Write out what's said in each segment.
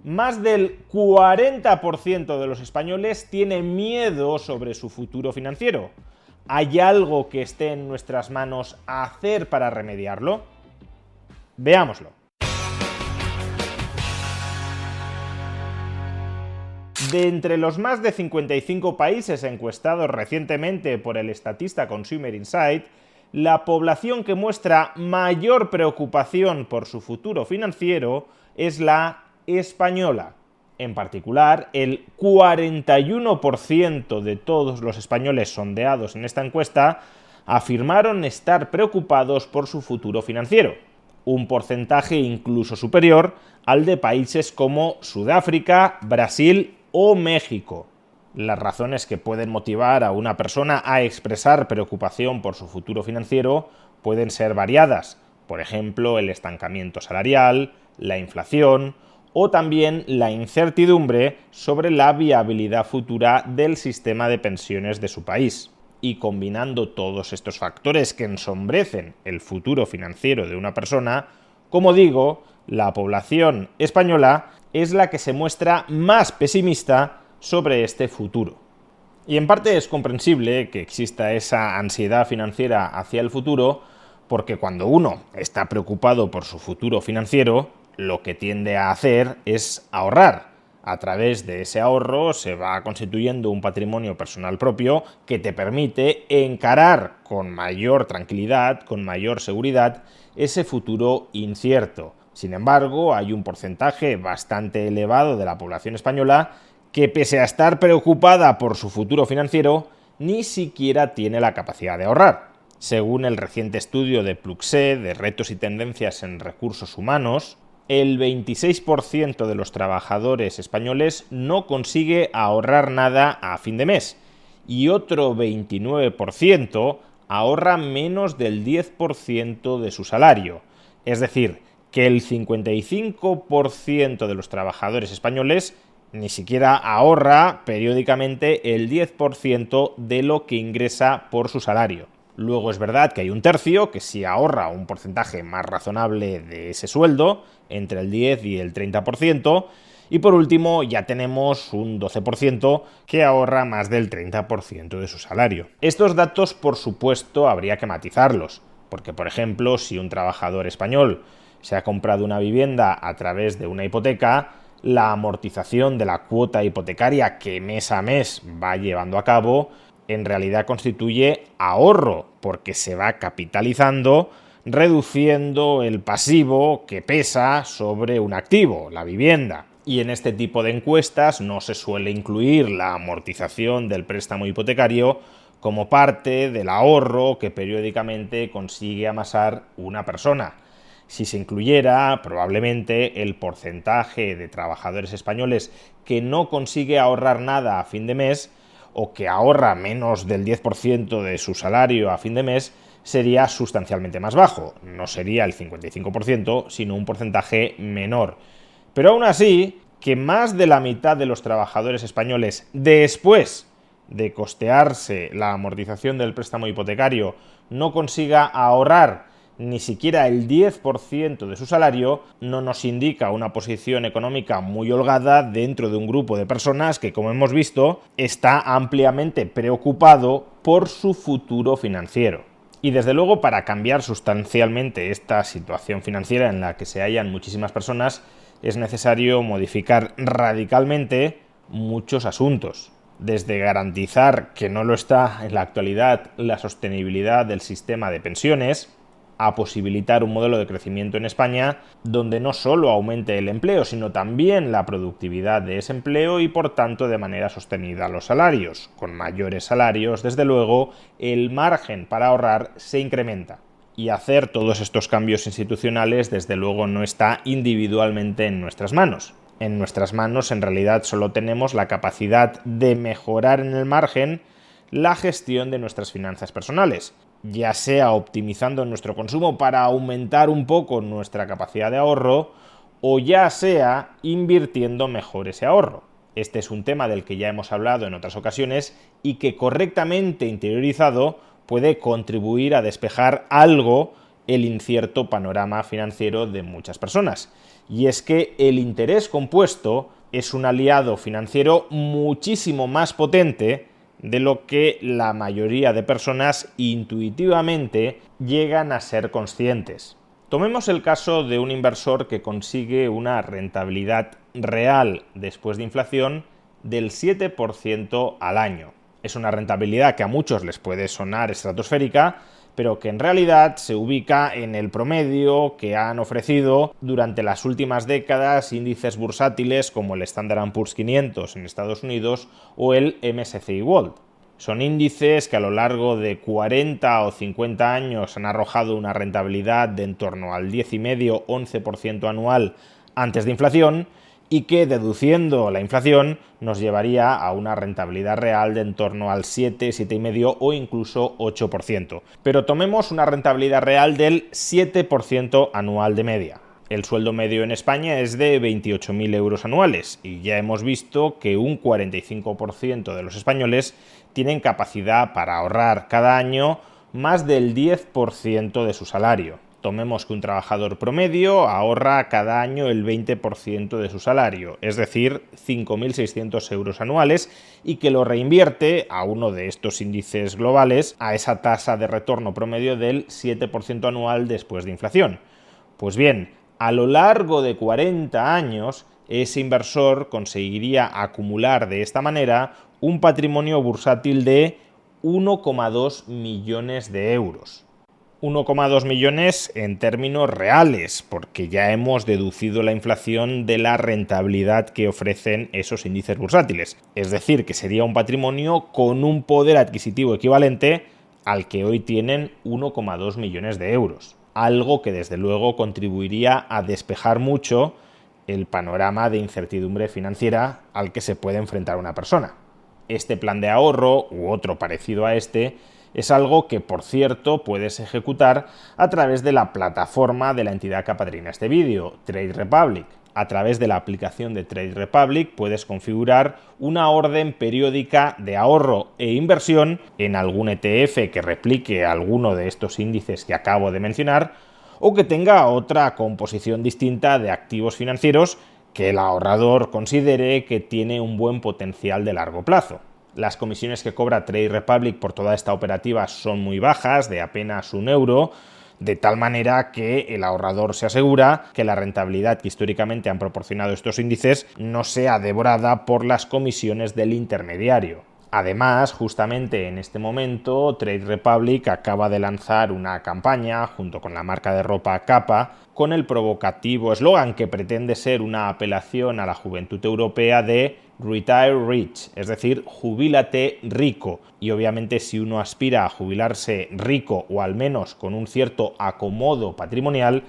Más del 40% de los españoles tiene miedo sobre su futuro financiero. ¿Hay algo que esté en nuestras manos hacer para remediarlo? Veámoslo. De entre los más de 55 países encuestados recientemente por el estatista Consumer Insight, la población que muestra mayor preocupación por su futuro financiero es la española. En particular, el 41% de todos los españoles sondeados en esta encuesta afirmaron estar preocupados por su futuro financiero, un porcentaje incluso superior al de países como Sudáfrica, Brasil o México. Las razones que pueden motivar a una persona a expresar preocupación por su futuro financiero pueden ser variadas, por ejemplo, el estancamiento salarial, la inflación o también la incertidumbre sobre la viabilidad futura del sistema de pensiones de su país. Y combinando todos estos factores que ensombrecen el futuro financiero de una persona, como digo, la población española es la que se muestra más pesimista sobre este futuro. Y en parte es comprensible que exista esa ansiedad financiera hacia el futuro, porque cuando uno está preocupado por su futuro financiero, lo que tiende a hacer es ahorrar. A través de ese ahorro se va constituyendo un patrimonio personal propio que te permite encarar con mayor tranquilidad, con mayor seguridad, ese futuro incierto. Sin embargo, hay un porcentaje bastante elevado de la población española que, pese a estar preocupada por su futuro financiero, ni siquiera tiene la capacidad de ahorrar. Según el reciente estudio de Pluxee de retos y tendencias en recursos humanos, el 26% de los trabajadores españoles no consigue ahorrar nada a fin de mes y otro 29% ahorra menos del 10% de su salario. Es decir, que el 55% de los trabajadores españoles ni siquiera ahorra periódicamente el 10% de lo que ingresa por su salario. Luego es verdad que hay un tercio que sí ahorra un porcentaje más razonable de ese sueldo, entre el 10 y el 30%, y por último ya tenemos un 12% que ahorra más del 30% de su salario. Estos datos, por supuesto, habría que matizarlos, porque, por ejemplo, si un trabajador español se ha comprado una vivienda a través de una hipoteca, la amortización de la cuota hipotecaria que mes a mes va llevando a cabo en realidad constituye ahorro, porque se va capitalizando, reduciendo el pasivo que pesa sobre un activo, la vivienda. Y en este tipo de encuestas no se suele incluir la amortización del préstamo hipotecario como parte del ahorro que periódicamente consigue amasar una persona. Si se incluyera, probablemente el porcentaje de trabajadores españoles que no consigue ahorrar nada a fin de mes o que ahorra menos del 10% de su salario a fin de mes sería sustancialmente más bajo. No sería el 55%, sino un porcentaje menor. Pero aún así, que más de la mitad de los trabajadores españoles, después de costearse la amortización del préstamo hipotecario, no consiga ahorrar ni siquiera el 10% de su salario, no nos indica una posición económica muy holgada dentro de un grupo de personas que, como hemos visto, está ampliamente preocupado por su futuro financiero. Y desde luego, para cambiar sustancialmente esta situación financiera en la que se hallan muchísimas personas, es necesario modificar radicalmente muchos asuntos. Desde garantizar, que no lo está en la actualidad, la sostenibilidad del sistema de pensiones, a posibilitar un modelo de crecimiento en España donde no solo aumente el empleo, sino también la productividad de ese empleo y, por tanto, de manera sostenida los salarios. Con mayores salarios, desde luego, el margen para ahorrar se incrementa. Y hacer todos estos cambios institucionales, desde luego, no está individualmente en nuestras manos. En nuestras manos, en realidad, solo tenemos la capacidad de mejorar en el margen la gestión de nuestras finanzas personales, ya sea optimizando nuestro consumo para aumentar un poco nuestra capacidad de ahorro, o ya sea invirtiendo mejor ese ahorro. Este es un tema del que ya hemos hablado en otras ocasiones y que, correctamente interiorizado, puede contribuir a despejar algo el incierto panorama financiero de muchas personas. y es que el interés compuesto es un aliado financiero muchísimo más potente de lo que la mayoría de personas intuitivamente llegan a ser conscientes. Tomemos el caso de un inversor que consigue una rentabilidad real después de inflación del 7% al año. Es una rentabilidad que a muchos les puede sonar estratosférica, pero que en realidad se ubica en el promedio que han ofrecido durante las últimas décadas índices bursátiles como el Standard & Poor's 500 en Estados Unidos o el MSCI World. Son índices que a lo largo de 40 o 50 años han arrojado una rentabilidad de en torno al 10,5-11% anual antes de inflación y que, deduciendo la inflación, nos llevaría a una rentabilidad real de en torno al 7, 7,5 o incluso 8%. Pero tomemos una rentabilidad real del 7% anual de media. El sueldo medio en España es de 28.000 euros anuales y ya hemos visto que un 45% de los españoles tienen capacidad para ahorrar cada año más del 10% de su salario. Tomemos que un trabajador promedio ahorra cada año el 20% de su salario, es decir, 5.600 euros anuales, y que lo reinvierte a uno de estos índices globales a esa tasa de retorno promedio del 7% anual después de inflación. Pues bien, a lo largo de 40 años, ese inversor conseguiría acumular de esta manera un patrimonio bursátil de 1,2 millones de euros. 1,2 millones en términos reales, porque ya hemos deducido la inflación de la rentabilidad que ofrecen esos índices bursátiles. Es decir, que sería un patrimonio con un poder adquisitivo equivalente al que hoy tienen 1,2 millones de euros. Algo que desde luego contribuiría a despejar mucho el panorama de incertidumbre financiera al que se puede enfrentar una persona. Este plan de ahorro, u otro parecido a este, es algo que, por cierto, puedes ejecutar a través de la plataforma de la entidad que apadrina este vídeo, Trade Republic. A través de la aplicación de Trade Republic puedes configurar una orden periódica de ahorro e inversión en algún ETF que replique alguno de estos índices que acabo de mencionar o que tenga otra composición distinta de activos financieros que el ahorrador considere que tiene un buen potencial de largo plazo. Las comisiones que cobra Trade Republic por toda esta operativa son muy bajas, de apenas €1, de tal manera que el ahorrador se asegura que la rentabilidad que históricamente han proporcionado estos índices no sea devorada por las comisiones del intermediario. Además, justamente en este momento, Trade Republic acaba de lanzar una campaña junto con la marca de ropa Kappa con el provocativo eslogan que pretende ser una apelación a la juventud europea de Retire Rich, es decir, jubílate rico. Y obviamente si uno aspira a jubilarse rico o al menos con un cierto acomodo patrimonial,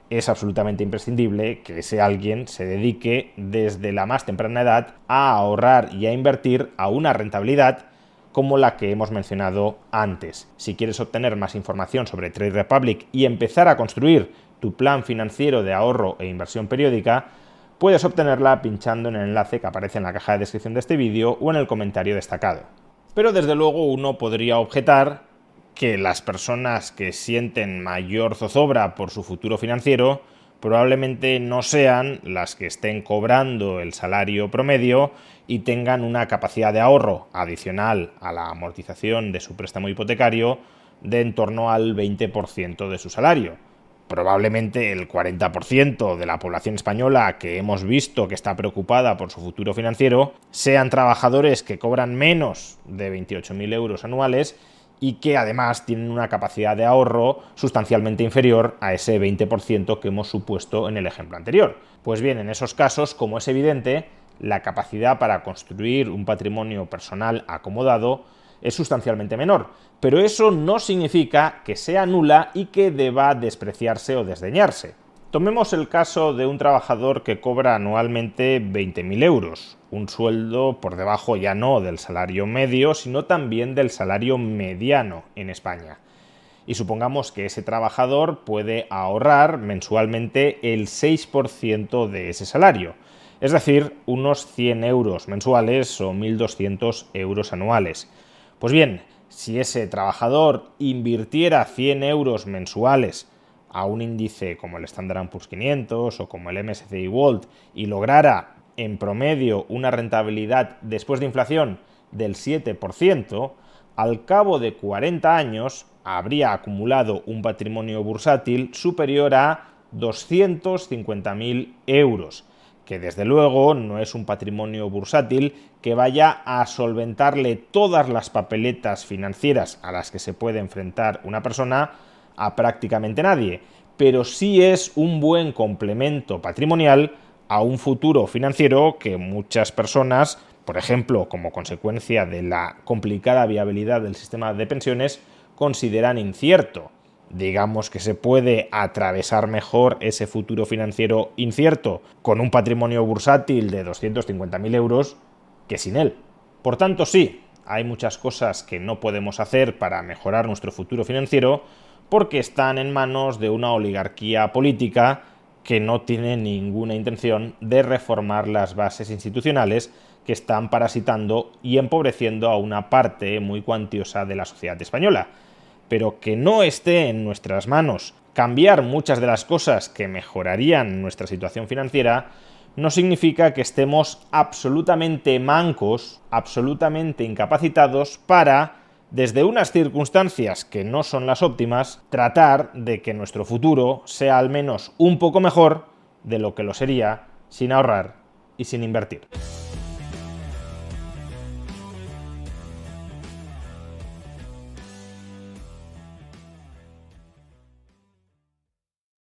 es absolutamente imprescindible que ese alguien se dedique desde la más temprana edad a ahorrar y a invertir a una rentabilidad como la que hemos mencionado antes. Si quieres obtener más información sobre Trade Republic y empezar a construir tu plan financiero de ahorro e inversión periódica, puedes obtenerla pinchando en el enlace que aparece en la caja de descripción de este vídeo o en el comentario destacado. Pero desde luego uno podría objetar que las personas que sienten mayor zozobra por su futuro financiero probablemente no sean las que estén cobrando el salario promedio y tengan una capacidad de ahorro adicional a la amortización de su préstamo hipotecario de en torno al 20% de su salario. Probablemente el 40% de la población española que hemos visto que está preocupada por su futuro financiero sean trabajadores que cobran menos de 28.000 euros anuales y que además tienen una capacidad de ahorro sustancialmente inferior a ese 20% que hemos supuesto en el ejemplo anterior. Pues bien, en esos casos, como es evidente, la capacidad para construir un patrimonio personal acomodado es sustancialmente menor, pero eso no significa que sea nula y que deba despreciarse o desdeñarse. Tomemos el caso de un trabajador que cobra anualmente 20.000 euros, un sueldo por debajo ya no del salario medio, sino también del salario mediano en España. Y supongamos que ese trabajador puede ahorrar mensualmente el 6% de ese salario, es decir, unos 100 euros mensuales o 1.200 euros anuales. Pues bien, si ese trabajador invirtiera 100 euros mensuales a un índice como el Standard & Poor's 500 o como el MSCI World y lograra en promedio una rentabilidad después de inflación del 7%, al cabo de 40 años habría acumulado un patrimonio bursátil superior a 250.000 euros, que desde luego no es un patrimonio bursátil que vaya a solventarle todas las papeletas financieras a las que se puede enfrentar una persona a prácticamente nadie, pero sí es un buen complemento patrimonial a un futuro financiero que muchas personas, por ejemplo, como consecuencia de la complicada viabilidad del sistema de pensiones, consideran incierto. Digamos que se puede atravesar mejor ese futuro financiero incierto con un patrimonio bursátil de 250.000 euros que sin él. Por tanto, sí, hay muchas cosas que no podemos hacer para mejorar nuestro futuro financiero porque están en manos de una oligarquía política que no tiene ninguna intención de reformar las bases institucionales que están parasitando y empobreciendo a una parte muy cuantiosa de la sociedad española. Pero que no esté en nuestras manos cambiar muchas de las cosas que mejorarían nuestra situación financiera no significa que estemos absolutamente mancos, absolutamente incapacitados para, desde unas circunstancias que no son las óptimas, tratar de que nuestro futuro sea al menos un poco mejor de lo que lo sería sin ahorrar y sin invertir.